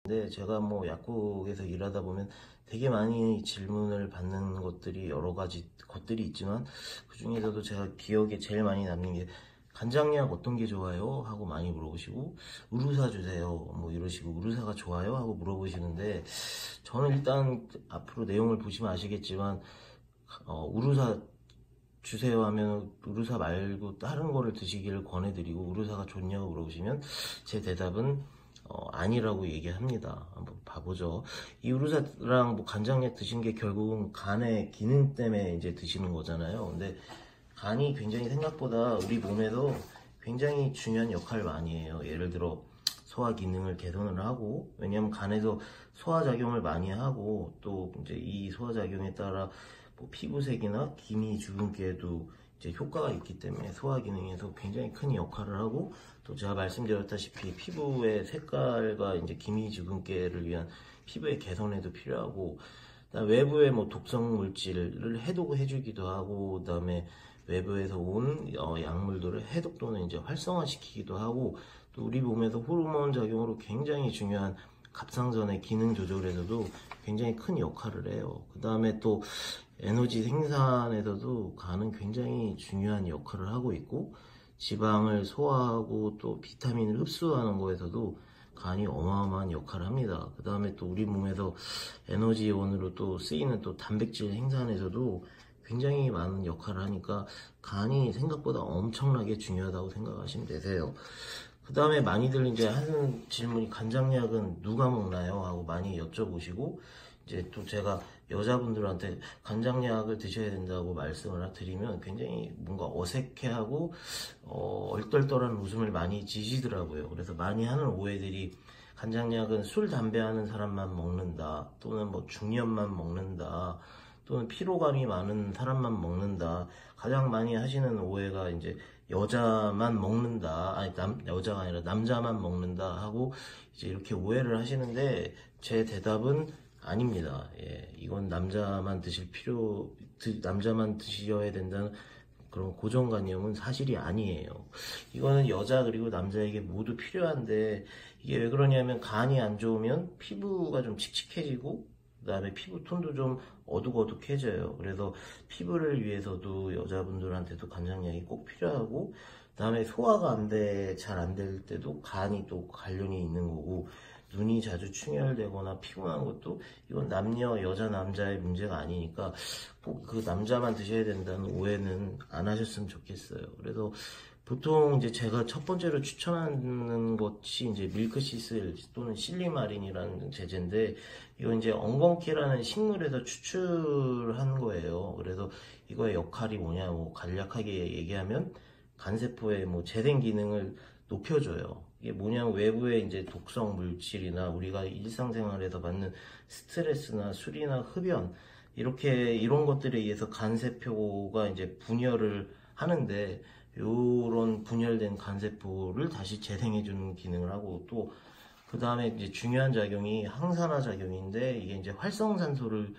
근데 제가 뭐 약국에서 일하다 보면 되게 많이 질문을 받는 것들이 여러 가지 것들이 있지만, 그 중에서도 제가 기억에 제일 많이 남는 게 간장약 어떤 게 좋아요? 하고 많이 물어보시고, 우루사 주세요 뭐 이러시고, 우루사가 좋아요? 하고 물어보시는데, 저는 일단 앞으로 내용을 보시면 아시겠지만 우루사 주세요 하면 우루사 말고 다른 거를 드시기를 권해드리고, 우루사가 좋냐고 물어보시면 제 대답은 아니라고 얘기합니다. 한번 봐보죠. 이 우루사랑 뭐 간장약 드신 게 결국은 간의 기능 때문에 이제 드시는 거잖아요. 근데 간이 굉장히 생각보다 우리 몸에서 굉장히 중요한 역할을 많이 해요. 예를 들어 소화 기능을 개선을 하고, 왜냐면 간에서 소화작용을 많이 하고, 또 이제 이 소화작용에 따라 뭐 피부색이나 기미 주근깨에도 이제 효과가 있기 때문에 소화 기능에서 굉장히 큰 역할을 하고, 또 제가 말씀드렸다시피 피부의 색깔과 이제 기미 주근깨를 위한 피부의 개선에도 필요하고, 외부의 뭐 독성 물질을 해독해주기도 하고, 그다음에 외부에서 온 약물들을 해독 또는 이제 활성화시키기도 하고, 또 우리 몸에서 호르몬 작용으로 굉장히 중요한 갑상선의 기능 조절에서도 굉장히 큰 역할을 해요. 그 다음에 또 에너지 생산에서도 간은 굉장히 중요한 역할을 하고 있고, 지방을 소화하고 또 비타민을 흡수하는 거에서도 간이 어마어마한 역할을 합니다. 그 다음에 또 우리 몸에서 에너지원으로 또 쓰이는 또 단백질 생산에서도 굉장히 많은 역할을 하니까 간이 생각보다 엄청나게 중요하다고 생각하시면 되세요. 그 다음에 많이들 이제 하는 질문이 간장약은 누가 먹나요? 하고 많이 여쭤보시고, 이제 또 제가 여자분들한테 간장약을 드셔야 된다고 말씀을 드리면 굉장히 뭔가 어색해하고 얼떨떨한 웃음을 많이 지시더라고요. 그래서 많이 하는 오해들이, 간장약은 술, 담배 하는 사람만 먹는다, 또는 뭐 중년만 먹는다, 또는 피로감이 많은 사람만 먹는다. 가장 많이 하시는 오해가 이제 여자만 먹는다, 아니 여자가 아니라 남자만 먹는다 하고 이제 이렇게 오해를 하시는데, 제 대답은 아닙니다. 예, 이건 남자만 남자만 드셔야 된다는 그런 고정관념은 사실이 아니에요. 이거는 여자 그리고 남자에게 모두 필요한데, 이게 왜 그러냐면 간이 안 좋으면 피부가 좀 칙칙해지고, 그 다음에 피부 톤도 좀 어둑어둑해져요. 그래서 피부를 위해서도 여자분들한테도 간장약이 꼭 필요하고, 그 다음에 소화가 잘 안 될 때도 간이 또 관련이 있는 거고, 눈이 자주 충혈되거나 피곤한 것도 이건 남녀, 여자, 남자의 문제가 아니니까 꼭 그 남자만 드셔야 된다는 오해는 안 하셨으면 좋겠어요. 그래서 보통 이제 제가 첫 번째로 추천하는 것이 이제 밀크시슬 또는 실리마린이라는 제제인데, 이건 이제 엉겅퀴라는 식물에서 추출한 거예요. 그래서 이거의 역할이 뭐냐, 뭐 간략하게 얘기하면 간세포의 뭐 재생 기능을 높여줘요. 이게 뭐냐면 외부의 이제 독성 물질이나 우리가 일상생활에서 받는 스트레스나 술이나 흡연, 이런 것들에 의해서 간세포가 이제 분열을 하는데, 요런 분열된 간세포를 다시 재생해주는 기능을 하고, 또 그 다음에 이제 중요한 작용이 항산화 작용인데, 이게 이제 활성산소를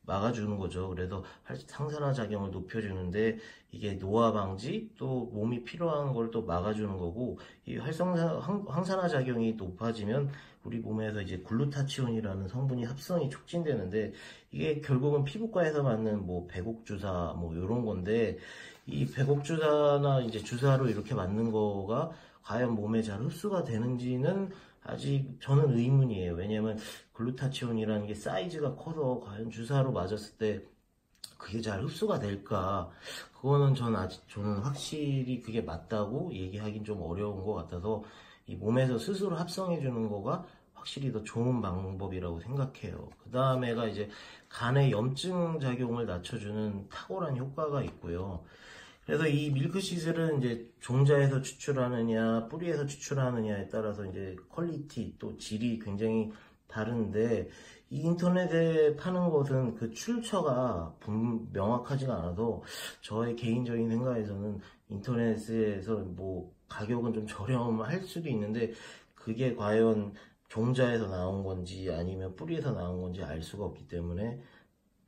막아주는 거죠. 그래서 항산화 작용을 높여주는데, 이게 노화 방지, 또 몸이 필요한 걸 또 막아주는 거고, 이 항산화 작용이 높아지면 우리 몸에서 이제 글루타치온이라는 성분이 합성이 촉진되는데, 이게 결국은 피부과에서 맞는 뭐 배곡주사 뭐 이런 건데, 이 배곡주사나 이제 주사로 이렇게 맞는 거가 과연 몸에 잘 흡수가 되는지는 아직 저는 의문이에요. 왜냐면 글루타치온이라는 게 사이즈가 커서 과연 주사로 맞았을 때 그게 잘 흡수가 될까? 그거는 저는 확실히 그게 맞다고 얘기하긴 좀 어려운 것 같아서, 이 몸에서 스스로 합성해 주는 거가 확실히 더 좋은 방법이라고 생각해요. 그 다음에가 이제 간의 염증 작용을 낮춰주는 탁월한 효과가 있고요. 그래서 이 밀크시슬은 이제 종자에서 추출하느냐 뿌리에서 추출하느냐에 따라서 이제 퀄리티 또 질이 굉장히 다른데, 이 인터넷에 파는 것은 그 출처가 명확하지가 않아서 저의 개인적인 생각에서는 인터넷에서 뭐 가격은 좀 저렴할 수도 있는데, 그게 과연 종자에서 나온 건지 아니면 뿌리에서 나온 건지 알 수가 없기 때문에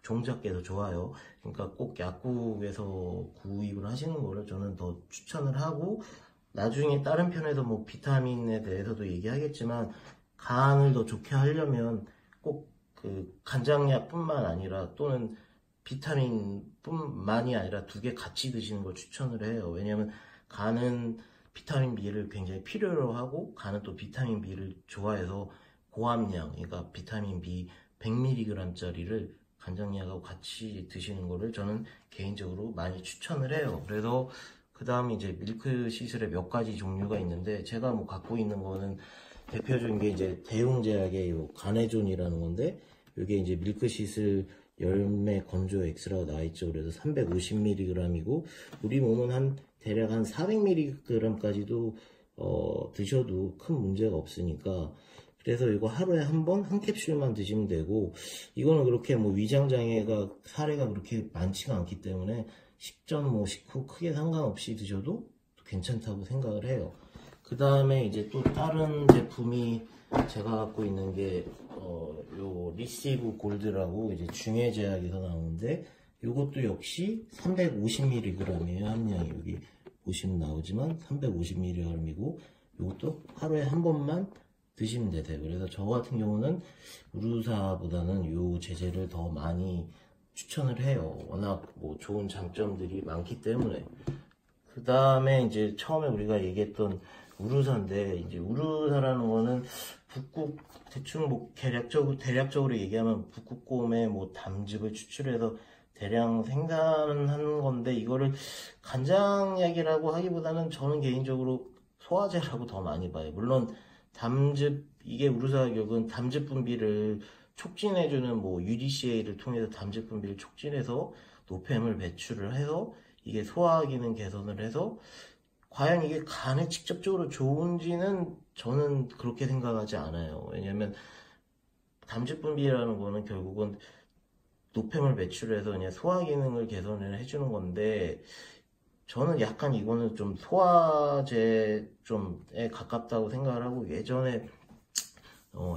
종자께 더 좋아요. 그러니까 꼭 약국에서 구입을 하시는 거를 저는 더 추천을 하고, 나중에 다른 편에서 뭐 비타민에 대해서도 얘기하겠지만, 간을 더 좋게 하려면 꼭 그 간장약뿐만 아니라 또는 비타민뿐만이 아니라 두 개 같이 드시는 걸 추천을 해요. 왜냐면 간은 비타민 B를 굉장히 필요로 하고 간은 또 비타민 B를 좋아해서 고함량, 그러니까 비타민 B 100mg짜리를 간장약하고 같이 드시는 거를 저는 개인적으로 많이 추천을 해요. 그래서 그 다음 이제 밀크시슬의 몇 가지 종류가 있는데, 제가 뭐 갖고 있는 거는 대표적인 게 이제 대웅제약의 요 가네존이라는 건데, 이게 이제 밀크시슬 열매 건조 엑스라고 나와 있죠. 그래서 350mg이고 우리 몸은 대략 한 400mg까지도 드셔도 큰 문제가 없으니까, 그래서 이거 하루에 한 번 한 캡슐만 드시면 되고, 이거는 그렇게 뭐 위장장애가 사례가 그렇게 많지가 않기 때문에 식전 뭐 식후 크게 상관없이 드셔도 괜찮다고 생각을 해요. 그 다음에 이제 또 다른 제품이 제가 갖고 있는 게 요 리시브 골드라고 이제 중해제약에서 나오는데, 요것도 역시 350mg이에요. 함량이 여기 보시면 나오지만 350mg이고, 요것도 하루에 한 번만 드시면 되세요. 그래서 저 같은 경우는 우루사보다는 요 제제를 더 많이 추천을 해요. 워낙 뭐 좋은 장점들이 많기 때문에. 그 다음에 이제 처음에 우리가 얘기했던 우루사인데, 이제 우루사라는 거는 북극, 대충 뭐 대략적으로 얘기하면 북극곰의 뭐 담즙을 추출해서 대량 생산하는 건데, 이거를 간장약이라고 하기보다는 저는 개인적으로 소화제라고 더 많이 봐요. 물론 이게 우루사격은 담즙 분비를 촉진해주는 뭐 UDCA를 통해서 담즙 분비를 촉진해서 노폐물 배출을 해서 이게 소화 기능 개선을 해서, 과연 이게 간에 직접적으로 좋은지는 저는 그렇게 생각하지 않아요. 왜냐면 담즙 분비라는 거는 결국은 노폐물 배출해서 그냥 소화 기능을 개선을 해주는 건데, 저는 약간 이거는 좀 소화제 좀에 가깝다고 생각을 하고, 예전에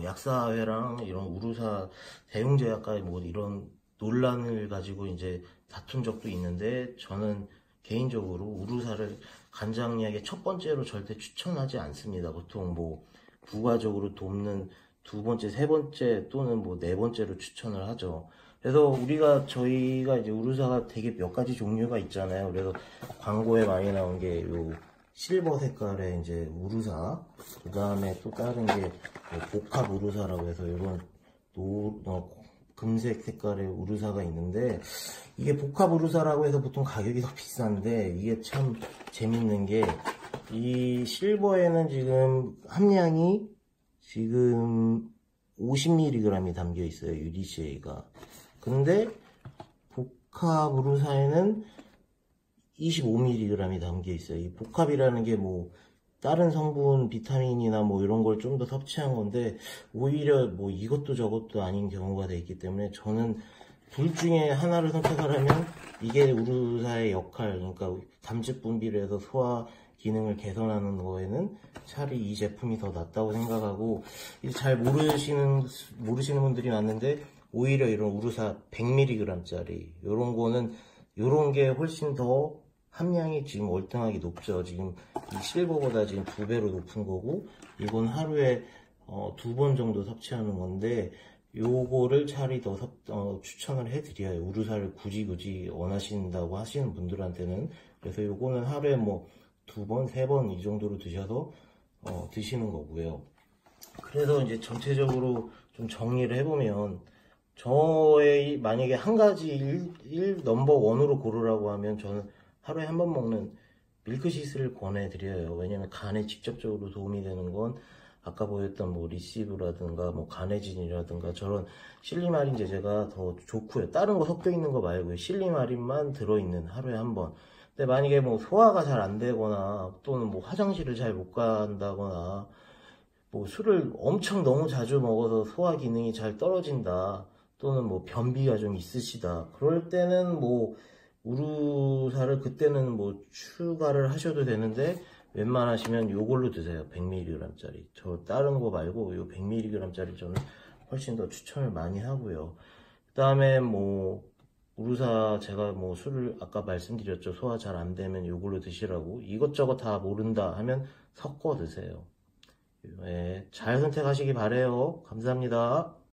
약사회랑 이런 우루사 대웅제약과의 뭐 이런 논란을 가지고 이제 다툰 적도 있는데, 저는 개인적으로 우루사를 간장약의 첫 번째로 절대 추천하지 않습니다. 보통 뭐 부가적으로 돕는 두 번째, 세 번째 또는 뭐 네 번째로 추천을 하죠. 그래서 저희가 이제 우루사가 되게 몇 가지 종류가 있잖아요. 그래서 광고에 많이 나온 게 요 실버 색깔의 이제 우루사, 그 다음에 또 다른 게 복합 우루사라고 해서 이런 금색 색깔의 우루사가 있는데, 이게 복합 우루사라고 해서 보통 가격이 더 비싼데, 이게 참 재밌는 게, 이 실버에는 지금 함량이 지금 50mg이 담겨 있어요, UDCA가. 근데 복합 우루사에는 25mg이 담겨 있어요. 이 복합이라는 게 뭐 다른 성분 비타민이나 뭐 이런 걸 좀 더 섭취한 건데, 오히려 뭐 이것도 저것도 아닌 경우가 돼 있기 때문에, 저는 둘 중에 하나를 선택하려면 이게 우루사의 역할, 그러니까 담즙 분비를 해서 소화 기능을 개선하는 거에는 차라리 이 제품이 더 낫다고 생각하고, 잘 모르시는 분들이 많은데, 오히려 이런 우루사 100mg짜리 요런 게 훨씬 더 함량이 지금 월등하게 높죠. 지금 이 실버보다 지금 2배로 높은 거고, 이건 하루에 2번 정도 섭취하는 건데, 요거를 차라리 더 추천을 해드려요. 우루사를 굳이 원하신다고 하시는 분들한테는. 그래서 요거는 하루에 뭐 2번, 3번 이 정도로 드셔서 드시는 거고요. 그래서 이제 전체적으로 좀 정리를 해보면, 저의 만약에 한 가지 넘버 원으로 고르라고 하면, 저는 하루에 한 번 먹는 밀크시슬을 권해드려요. 왜냐면 간에 직접적으로 도움이 되는 건 아까 보였던 뭐 리시브라든가 뭐 가네진이라든가 저런 실리마린 제제가 더 좋고요. 다른 거 섞여 있는 거 말고요. 실리마린만 들어있는 하루에 한 번. 근데 만약에 뭐 소화가 잘 안 되거나 또는 뭐 화장실을 잘 못 간다거나 뭐 술을 엄청 너무 자주 먹어서 소화 기능이 잘 떨어진다, 또는 뭐 변비가 좀 있으시다, 그럴 때는 뭐 우루사를 그때는 뭐 추가를 하셔도 되는데, 웬만하시면 요걸로 드세요. 100mg짜리. 저 다른 거 말고 요 100mg짜리 저는 훨씬 더 추천을 많이 하고요. 그 다음에 뭐 우루사, 제가 뭐 술을 아까 말씀드렸죠. 소화 잘 안 되면 요걸로 드시라고. 이것저것 다 모른다 하면 섞어 드세요. 예, 잘 선택하시기 바래요. 감사합니다.